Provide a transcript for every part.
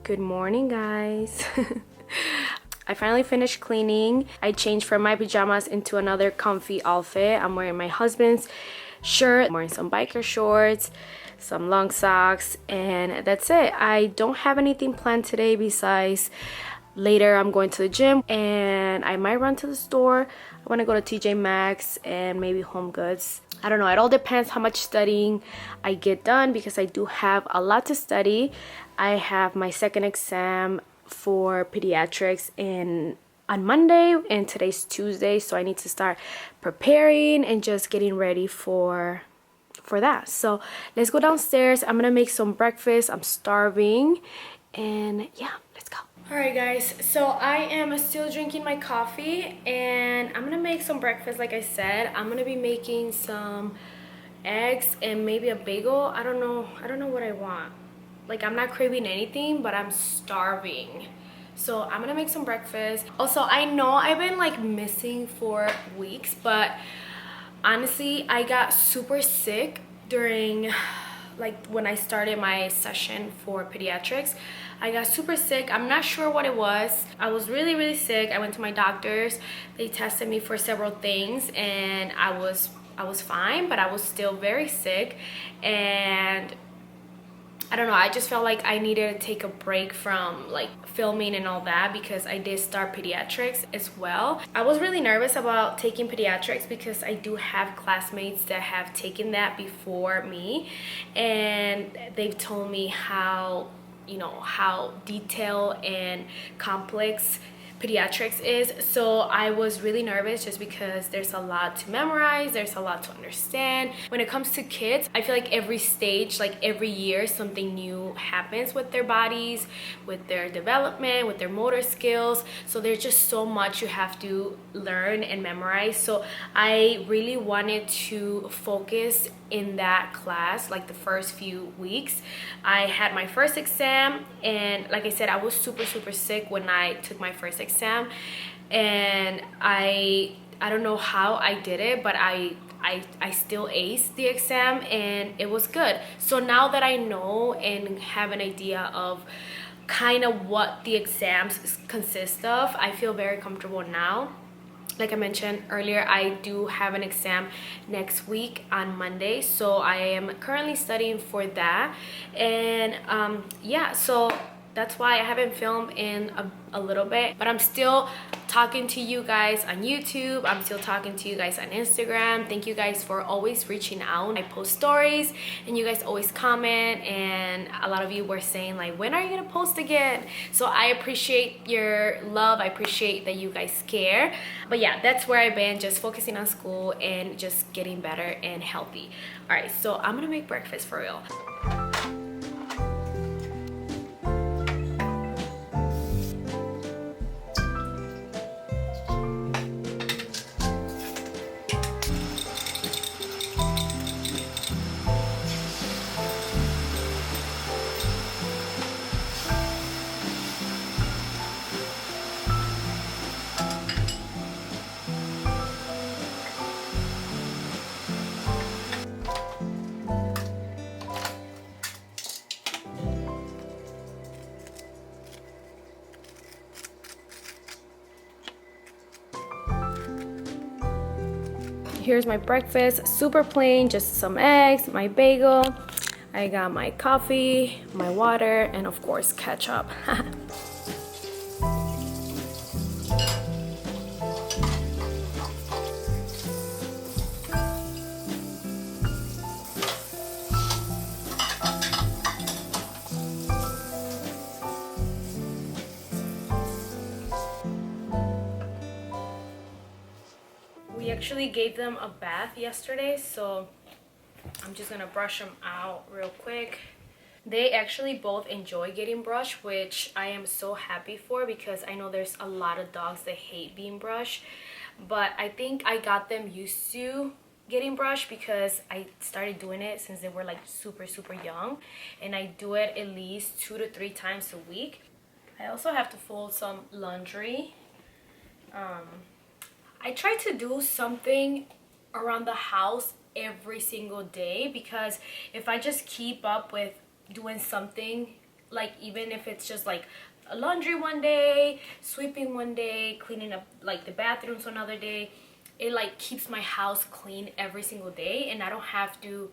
Good morning, guys. I finally finished cleaning. I changed from my pajamas into another comfy outfit. I'm wearing my husband's shirt. I'm wearing some biker shorts, some long socks, and that's it. I don't have anything planned today besides later I'm going to the gym and I might run to the store. I want to go to TJ Maxx and maybe Home Goods. I don't know, it all depends how much studying I get done because I do have a lot to study. I have my second exam for pediatrics on Monday and today's Tuesday, so I need to start preparing and just getting ready for that. So let's go downstairs. I'm gonna make some breakfast. I'm starving, and yeah, let's go. Alright guys, so I am still drinking my coffee and I'm gonna make some breakfast. Like I said, I'm gonna be making some eggs and maybe a bagel. I don't know what I want. Like, I'm not craving anything, but I'm starving. So I'm gonna make some breakfast. Also, I know I've been like missing for weeks, but honestly, I got super sick during like when I started my session for pediatrics. I got super sick. I'm not sure what it was. I was really sick. I went to my doctors. They tested me for several things and I was fine, but I was still very sick. And I don't know, I just felt like I needed to take a break from like filming and all that because I did start pediatrics as well. I was really nervous about taking pediatrics because I do have classmates that have taken that before me, and they've told me how, you know, how detailed and complex pediatrics is. So I was really nervous just because there's a lot to memorize, there's a lot to understand. When it comes to kids, I feel like every stage, like every year, something new happens with their bodies, with their development, with their motor skills. So there's just so much you have to learn and memorize. So I really wanted to focus in that class, like the first few weeks. I had my first exam, and like I said, I was super sick when I took my first exam, and I don't know how I did it, but I still aced the exam and it was good. So now that I know and have an idea of kind of what the exams consist of, I feel very comfortable now. Like I mentioned earlier, I do have an exam next week on Monday, so I am currently studying for that. And yeah, so that's why I haven't filmed in a little bit, but I'm still talking to you guys on YouTube. I'm still talking to you guys on Instagram. Thank you guys for always reaching out. I post stories and you guys always comment, and a lot of you were saying like, when are you gonna post again? So I appreciate your love. I appreciate that you guys care. But yeah, that's where I've been, just focusing on school and just getting better and healthy. All right, so I'm gonna make breakfast for real. Here's my breakfast, super plain, just some eggs, my bagel. I got my coffee, my water, and of course ketchup. We actually gave them a bath yesterday, so I'm just gonna brush them out real quick. They actually both enjoy getting brushed, which I am so happy for because I know there's a lot of dogs that hate being brushed. But I think I got them used to getting brushed because I started doing it since they were like super young, and I do it at least 2 to 3 times a week. I also have to fold some laundry. I try to do something around the house every single day because if I just keep up with doing something like even if it's just like laundry one day, sweeping one day, cleaning up like the bathrooms another day, it like keeps my house clean every single day, and I don't have to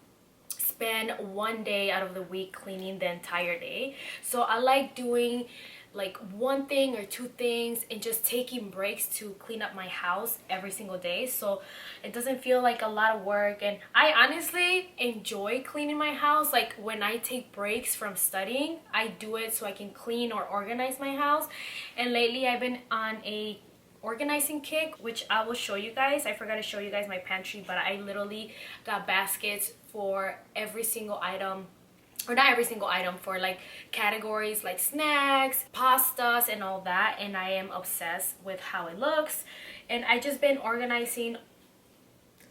spend one day out of the week cleaning the entire day. So I like doing like one thing or two things and just taking breaks to clean up my house every single day, so it doesn't feel like a lot of work. And I honestly enjoy cleaning my house. Like when I take breaks from studying, I do it so I can clean or organize my house. And lately I've been on a organizing kick, which I will show you guys. I forgot to show you guys my pantry, but I literally got baskets for every single item, or not every single item, for like categories like snacks, pastas, and all that. And I am obsessed with how it looks. And I just been organizing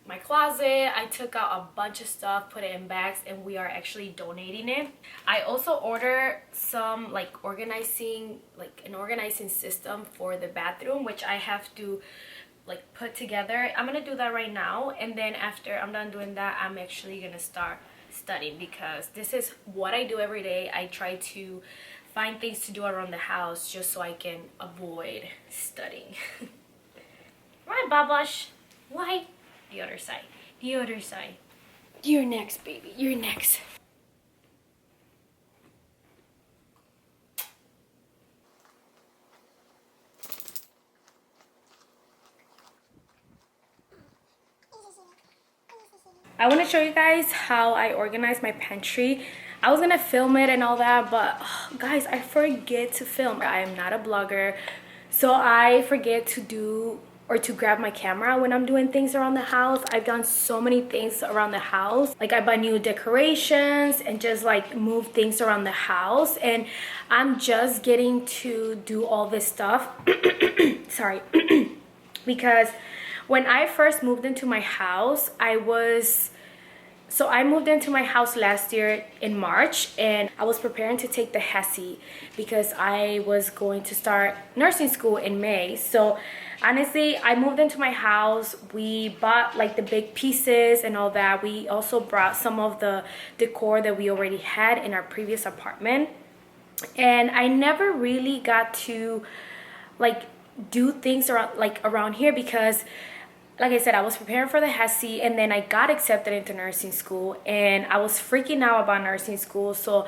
my closet. I took out a bunch of stuff, put it in bags, and we are actually donating it. I also ordered some like an organizing system for the bathroom, which I have to like put together. I'm gonna do that right now, and then after I'm done doing that, I'm actually gonna start studying, because this is what I do every day. I try to find things to do around the house just so I can avoid studying. Right, Babash? Why? The other side. The other side. You're next, baby. You're next. I want to show you guys how I organize my pantry. I was gonna film it and all that, but guys, I forget to film. I am not a blogger, so I forget to do or to grab my camera when I'm doing things around the house. I've done so many things around the house. Like I buy new decorations and just like move things around the house, and I'm just getting to do all this stuff. Sorry. Because when I first moved into my house, I moved into my house last year in March, and I was preparing to take the HESI because I was going to start nursing school in May. So honestly, I moved into my house. We bought like the big pieces and all that. We also brought some of the decor that we already had in our previous apartment. And I never really got to like do things around here because, like I said, I was preparing for the HESI, and then I got accepted into nursing school, and I was freaking out about nursing school. So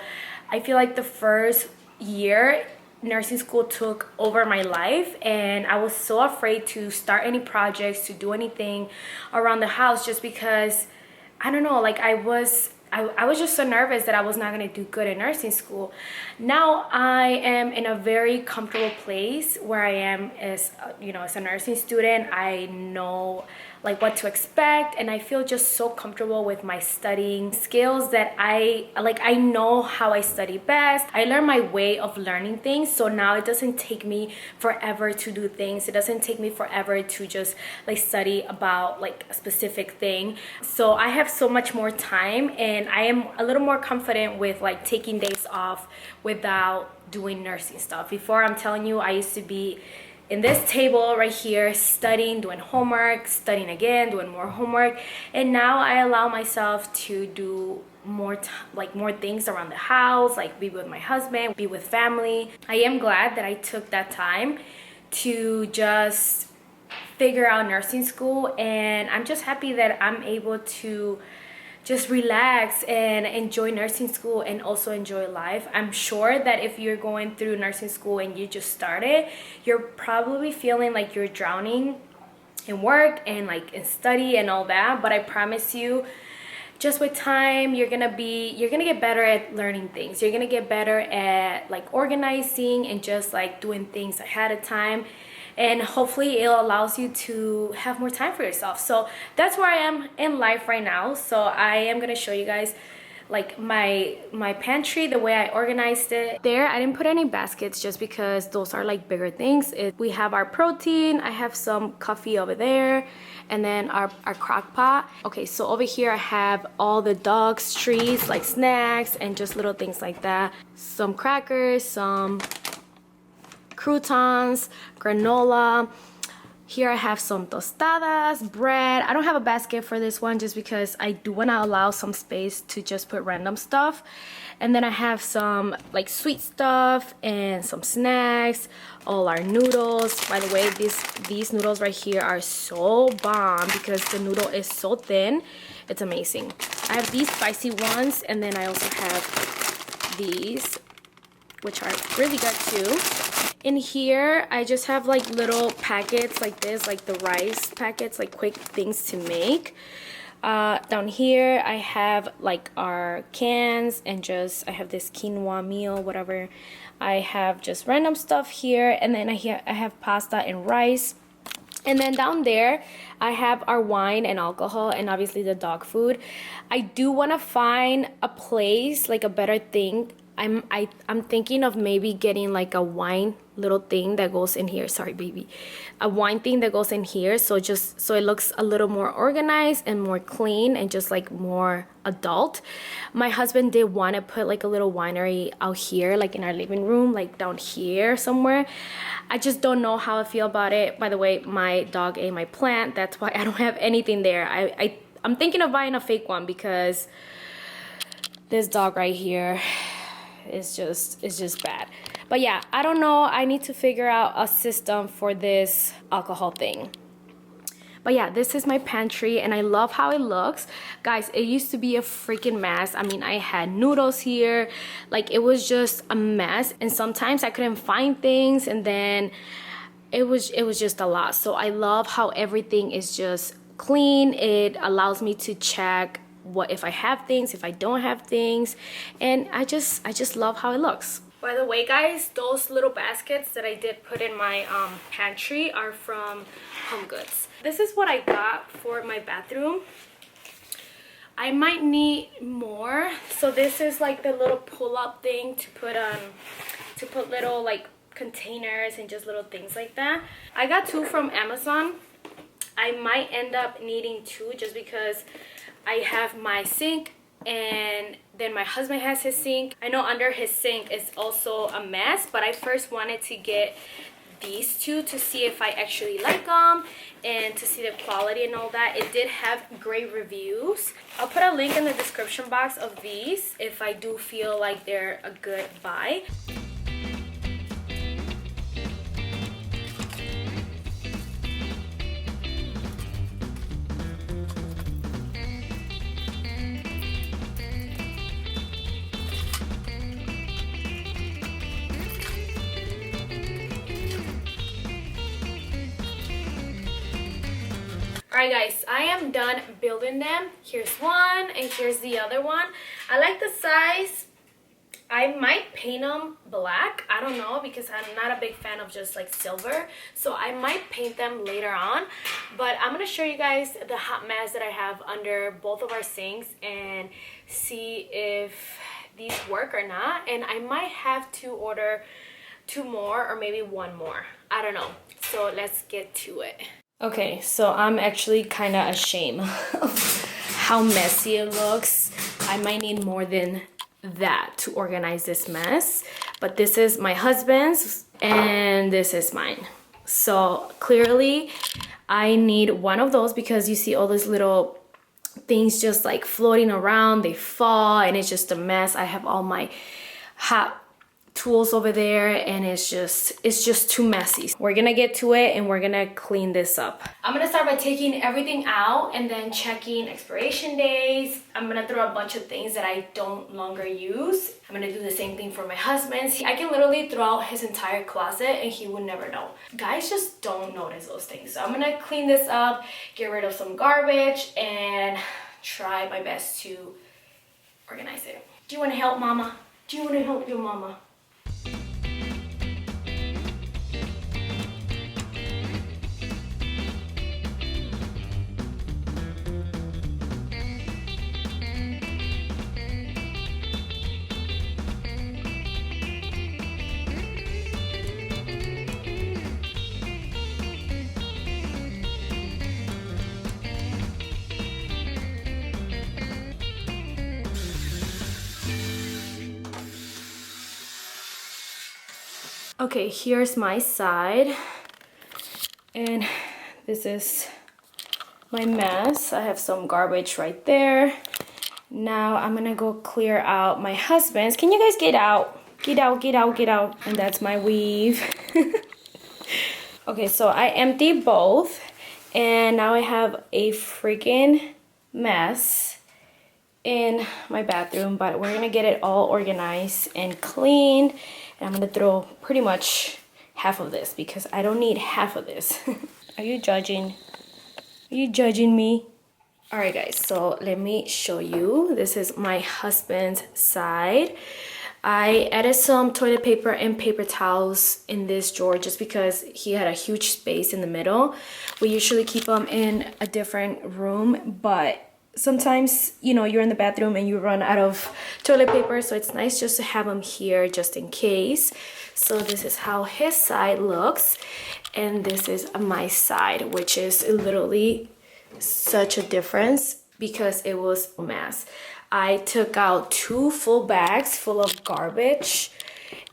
I feel like the first year nursing school took over my life, and I was so afraid to start any projects, to do anything around the house, just because, I don't know, like I was just so nervous that I was not going to do good in nursing school. Now I am in a very comfortable place where I am as as a nursing student. I know like what to expect, and I feel just so comfortable with my studying skills that I know how I study best. I learned my way of learning things, so now it doesn't take me forever to do things. It doesn't take me forever to just like study about like a specific thing. So I have so much more time, and I am a little more confident with like taking days off without doing nursing stuff. Before, I'm telling you, I used to be in this table right here studying, doing homework, studying again, doing more homework, and now I allow myself to do more things around the house, like be with my husband, be with family. I am glad that I took that time to just figure out nursing school, and I'm just happy that I'm able to just relax and enjoy nursing school and also enjoy life. I'm sure that if you're going through nursing school and you just started, you're probably feeling like you're drowning in work and like in study and all that, but I promise you, just with time, you're gonna get better at learning things. You're gonna get better at like organizing and just like doing things ahead of time, and hopefully it allows you to have more time for yourself. So that's where I am in life right now. So I am gonna show you guys like my pantry, the way I organized it. There, I didn't put any baskets just because those are like bigger things. We have our protein, I have some coffee over there, and then our crock pot. Okay, so over here I have all the dog's treats, like snacks and just little things like that. Some crackers, some croutons, granola. Here I have some tostadas, bread. I don't have a basket for this one just because I do want to allow some space to just put random stuff. And then I have some like sweet stuff and some snacks, all our noodles. By the way, these noodles right here are so bomb because the noodle is so thin. It's amazing. I have these spicy ones, and then I also have these, which are really good too. In here, I just have like little packets like this, like the rice packets, like quick things to make. Down here, I have like our cans and just, I have this quinoa meal, whatever. I have just random stuff here, and then I have pasta and rice. And then down there, I have our wine and alcohol and obviously the dog food. I do want to find a place, like a better thing. I'm thinking of maybe getting like a wine little thing that goes in here. Sorry, baby. A wine thing that goes in here, so it looks a little more organized and more clean and just like more adult. My husband did want to put like a little winery out here, like in our living room, like down here somewhere. I just don't know how I feel about it. By the way, my dog ate my plant. That's why I don't have anything there. I'm thinking of buying a fake one because this dog right here is just bad. But yeah, I don't know. I need to figure out a system for this alcohol thing. But yeah, this is my pantry and I love how it looks. Guys, it used to be a freaking mess. I mean, I had noodles here. Like, it was just a mess. And sometimes I couldn't find things, and then it was just a lot. So I love how everything is just clean. It allows me to check what if I have things, if I don't have things, and I just love how it looks. By the way, guys, those little baskets that I did put in my pantry are from Home Goods. This is what I got for my bathroom. I might need more. So this is like the little pull-up thing to put little like containers and just little things like that. I got 2 from Amazon. I might end up needing 2 just because I have my sink and then my husband has his sink. I know under his sink is also a mess, but I first wanted to get these 2 to see if I actually like them and to see the quality and all that. It did have great reviews. I'll put a link in the description box of these if I do feel like they're a good buy. Alright guys, I am done building them. Here's one and here's the other one. I like the size. I might paint them black. I don't know because I'm not a big fan of just like silver. So I might paint them later on. But I'm going to show you guys the hot mess that I have under both of our sinks and see if these work or not. And I might have to order 2 more or maybe 1 more. I don't know. So let's get to it. Okay, so I'm actually kind of ashamed of how messy it looks. I might need more than that to organize this mess. But this is my husband's and this is mine. So clearly I need one of those because you see all these little things just like floating around. They fall and it's just a mess. I have all my hot tools over there and it's just too messy. We're gonna get to it and we're gonna clean this up. I'm gonna start by taking everything out and then checking expiration days. I'm gonna throw a bunch of things that I don't longer use. I'm gonna do the same thing for my husband's. I can literally throw out his entire closet and he would never know. Guys just don't notice those things. So I'm gonna clean this up, get rid of some garbage, and try my best to organize it. Do you wanna help mama? Do you wanna help your mama? Okay, here's my side, and This is my mess. I have some garbage right there. Now I'm gonna go clear out my husband's. Can you guys get out? Get out, get out, get out. And that's my weave. Okay, so I emptied both, and now I have a freaking mess in my bathroom, but we're gonna get it all organized and cleaned. And I'm gonna throw pretty much half of this because I don't need half of this. Are you judging? Are you judging me? All right, guys, so let me show you. This is my husband's side. I added some toilet paper and paper towels in this drawer just because he had a huge space in the middle. We usually keep them in a different room, but sometimes, you know, you're in the bathroom and you run out of toilet paper, so it's nice just to have them here just in case. So this is how his side looks, and this is my side, which is literally such a difference because it was a mess. I took out 2 full bags full of garbage,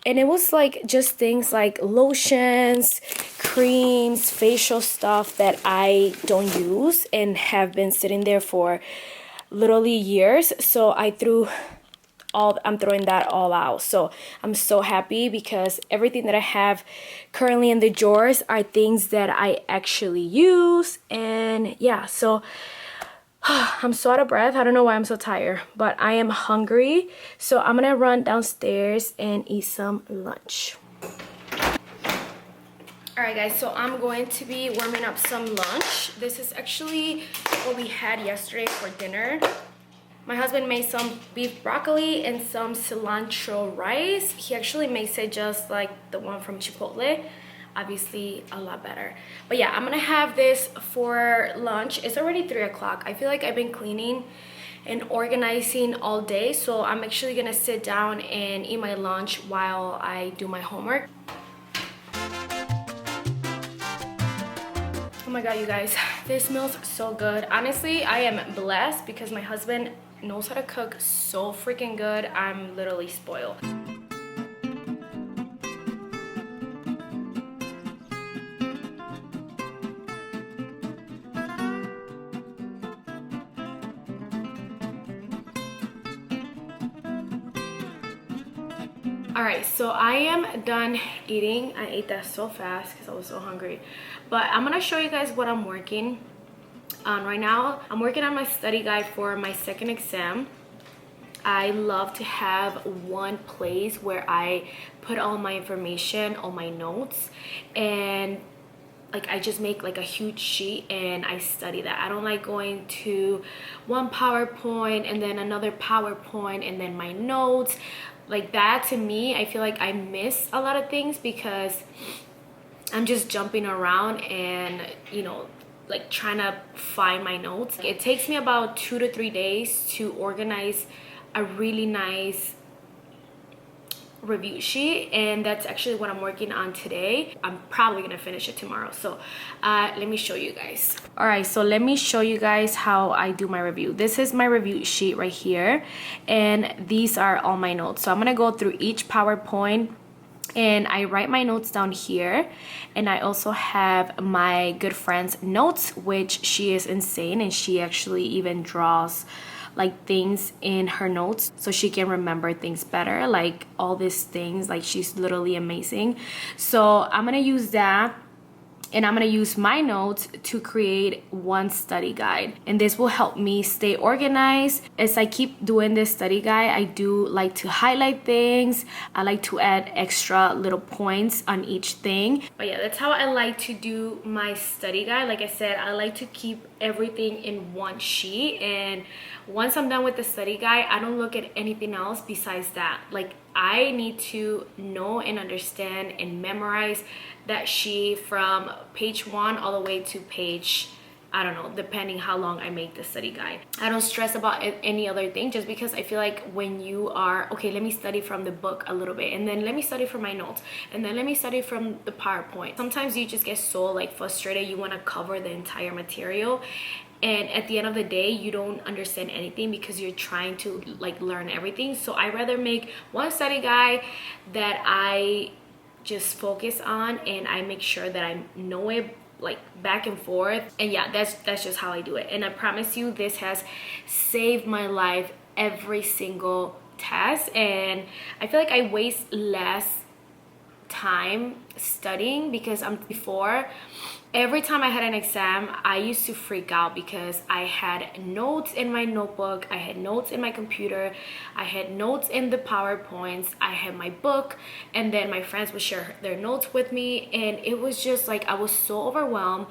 and it was like just things like lotions, creams, facial stuff that I don't use and have been sitting there for literally years. So I'm throwing that all out. So I'm so happy because everything that I have currently in the drawers are things that I actually use. And yeah, so I'm so out of breath. I don't know why I'm so tired, but I am hungry. So I'm gonna run downstairs and eat some lunch. All right, guys, so I'm going to be warming up some lunch. This is actually what we had yesterday for dinner. My husband made some beef broccoli and some cilantro rice. He actually makes it just like the one from Chipotle. Obviously a lot better. But yeah, I'm gonna have this for lunch. It's already 3 o'clock. I feel like I've been cleaning and organizing all day, so I'm actually gonna sit down and eat my lunch while I do my homework. Oh my god, you guys, this smells so good. Honestly, I am blessed because my husband knows how to cook so freaking good. I'm literally spoiled. All right, so I am done eating. I ate that so fast because I was so hungry. But I'm gonna show you guys what I'm working on right now. I'm working on my study guide for my second exam. I love to have one place where I put all my information, all my notes, and like I just make like a huge sheet and I study that. I don't like going to one PowerPoint and then another PowerPoint and then my notes. Like that, to me, I feel like I miss a lot of things because I'm just jumping around and, you know, like trying to find my notes. It takes me about 2 to 3 days to organize a really nice review sheet, and that's actually what I'm working on today. I'm probably gonna finish it tomorrow. So let me show you guys. All right, so let me show you guys how I do my review. This is my review sheet right here, and these are all my notes. So I'm gonna go through each PowerPoint and I write my notes down here, and I also have my good friend's notes, which she is insane, and she actually even draws like things in her notes so she can remember things better, like all these things. Like, she's literally amazing. So I'm gonna use that, and I'm gonna use my notes to create one study guide, and this will help me stay organized. As I keep doing this study guide, I do like to highlight things. I like to add extra little points on each thing. But yeah, that's how I like to do my study guide. Like I said, I like to keep everything in one sheet, and once I'm done with the study guide, I don't look at anything else besides that. Like, I need to know and understand and memorize that sheet from page 1 all the way to page, I don't know, depending how long I make the study guide. I don't stress about any other thing, just because I feel like when you are, okay, let me study from the book a little bit, and then let me study from my notes, and then let me study from the PowerPoint. Sometimes you just get so like frustrated, you want to cover the entire material, and at the end of the day you don't understand anything because you're trying to like learn everything. So I rather make one study guide that I just focus on, and I make sure that I know it like back and forth. And yeah, that's just how I do it. And I promise you, this has saved my life every single test, and I feel like I waste less time studying because before, every time I had an exam, I used to freak out because I had notes in my notebook, I had notes in my computer, I had notes in the PowerPoints, I had my book, and then my friends would share their notes with me, and it was just like I was so overwhelmed.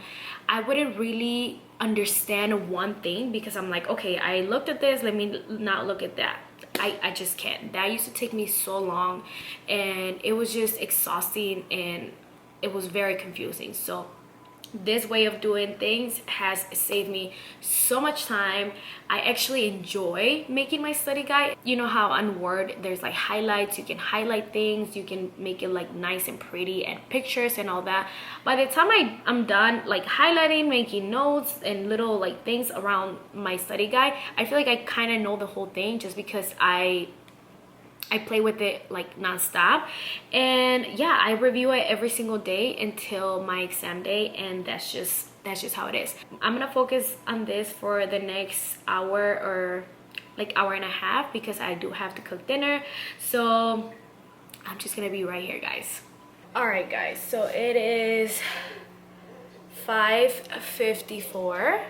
I wouldn't really understand one thing because I'm like, okay, I looked at this, let me not look at that. I just can't. That used to take me so long, and it was just exhausting, and it was very confusing. So this way of doing things has saved me so much time. I actually enjoy making my study guide. You know how on Word there's like highlights, you can highlight things, you can make it like nice and pretty, and pictures and all that. By the time I'm done like highlighting, making notes and little like things around my study guide, I feel like I kind of know the whole thing just because I play with it like non-stop. And yeah, I review it every single day until my exam day, and that's just how it is. I'm gonna focus on this for the next hour or like hour and a half because I do have to cook dinner. So I'm just gonna be right here, guys. All right, guys, so it is 5:54,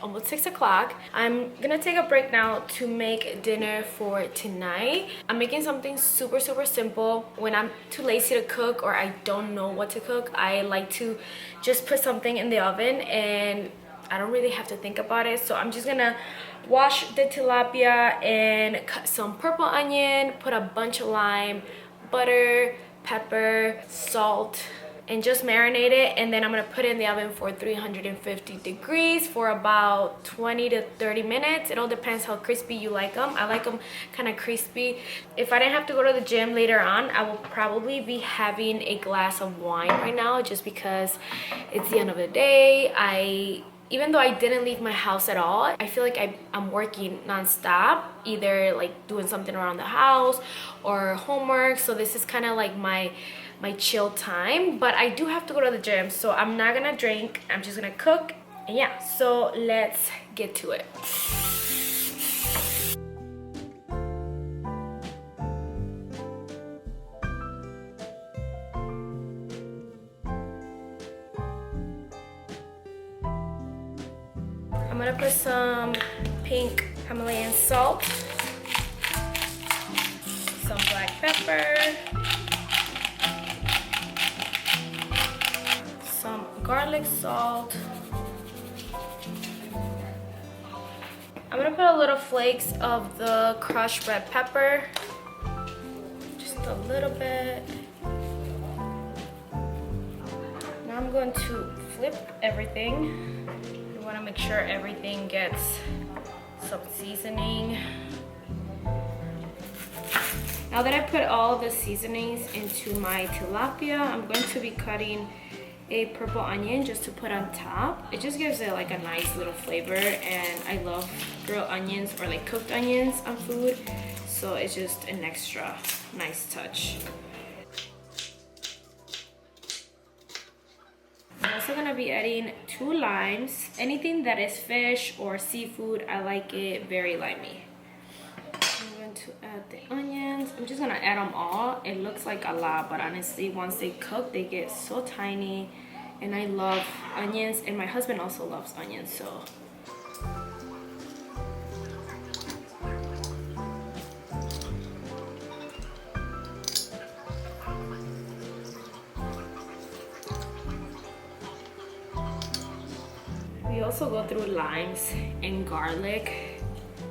almost 6 o'clock. I'm gonna take a break now to make dinner for tonight. I'm making something super simple. When I'm too lazy to cook or I don't know what to cook, I like to just put something in the oven and I don't really have to think about it. So I'm just gonna wash the tilapia and cut some purple onion, put a bunch of lime, butter, pepper, salt, and just marinate it. And then I'm gonna put it in the oven for 350 degrees for about 20 to 30 minutes. It all depends how crispy you like them. I like them kind of crispy. If I didn't have to go to the gym later on, I will probably be having a glass of wine right now just because it's the end of the day. Even though I didn't leave my house at all, I feel like I'm working non-stop, either like doing something around the house or homework. So this is kind of like my chill time, but I do have to go to the gym, so I'm not gonna drink. I'm just gonna cook, and yeah, so let's get to it. I'm gonna put some pink Himalayan salt, some black pepper, some garlic salt. I'm gonna put a little flakes of the crushed red pepper, just a little bit. Now I'm going to flip everything. You wanna make sure everything gets some seasoning. Now that I put all the seasonings into my tilapia, I'm going to be cutting a purple onion just to put on top. It just gives it like a nice little flavor, and I love grilled onions or like cooked onions on food, so it's just an extra nice touch. I'm also gonna be adding 2 limes. Anything that is fish or seafood, I like it very limey. I'm going to add the onions. I'm just gonna add them all. It looks like a lot, but honestly, once they cook, they get so tiny. And I love onions, and my husband also loves onions, so. We also go through limes and garlic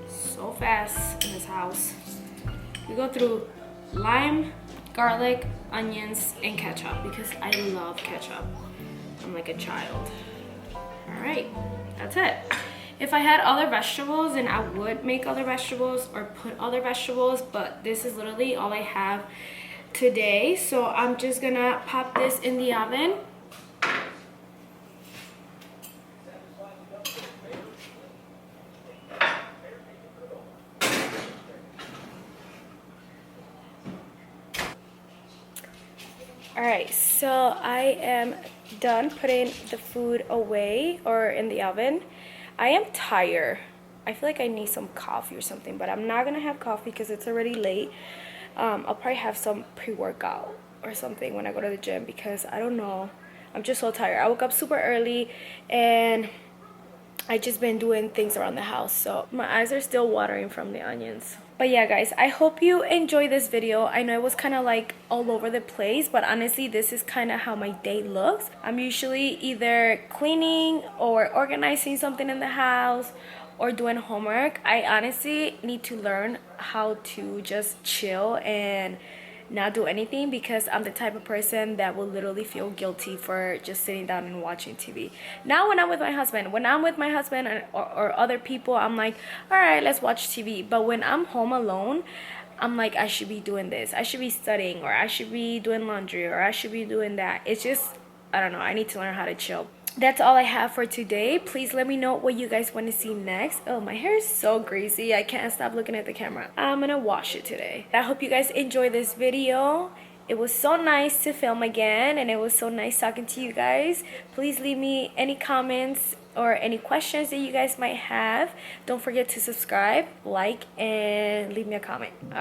so fast in this house. We go through lime, garlic, onions, and ketchup because I love ketchup. I'm like a child. All right, that's it. If I had other vegetables, then I would make other vegetables or put other vegetables, but this is literally all I have today. So I'm just gonna pop this in the oven. All right, so I am done putting the food away or in the oven. I am tired. I feel like I need some coffee or something, but I'm not gonna have coffee because it's already late. I'll probably have some pre-workout or something when I go to the gym because I don't know. I'm just so tired. I woke up super early and I just been doing things around the house, so my eyes are still watering from the onions. But yeah, guys, I hope you enjoyed this video. I know it was kind of like all over the place, but honestly, this is kind of how my day looks. I'm usually either cleaning or organizing something in the house or doing homework. I honestly need to learn how to just chill and not do anything because I'm the type of person that will literally feel guilty for just sitting down and watching TV. Now when I'm with my husband, or other people, I'm like, all right, let's watch TV. But when I'm home alone, I'm like, I should be doing this, I should be studying, or I should be doing laundry, or I should be doing that. It's just, I don't know, I need to learn how to chill. That's all I have for today. Please let me know what you guys want to see next. Oh, my hair is so greasy. I can't stop looking at the camera. I'm gonna wash it today. I hope you guys enjoy this video. It was so nice to film again, and it was so nice talking to you guys. Please leave me any comments or any questions that you guys might have. Don't forget to subscribe, like, and leave me a comment.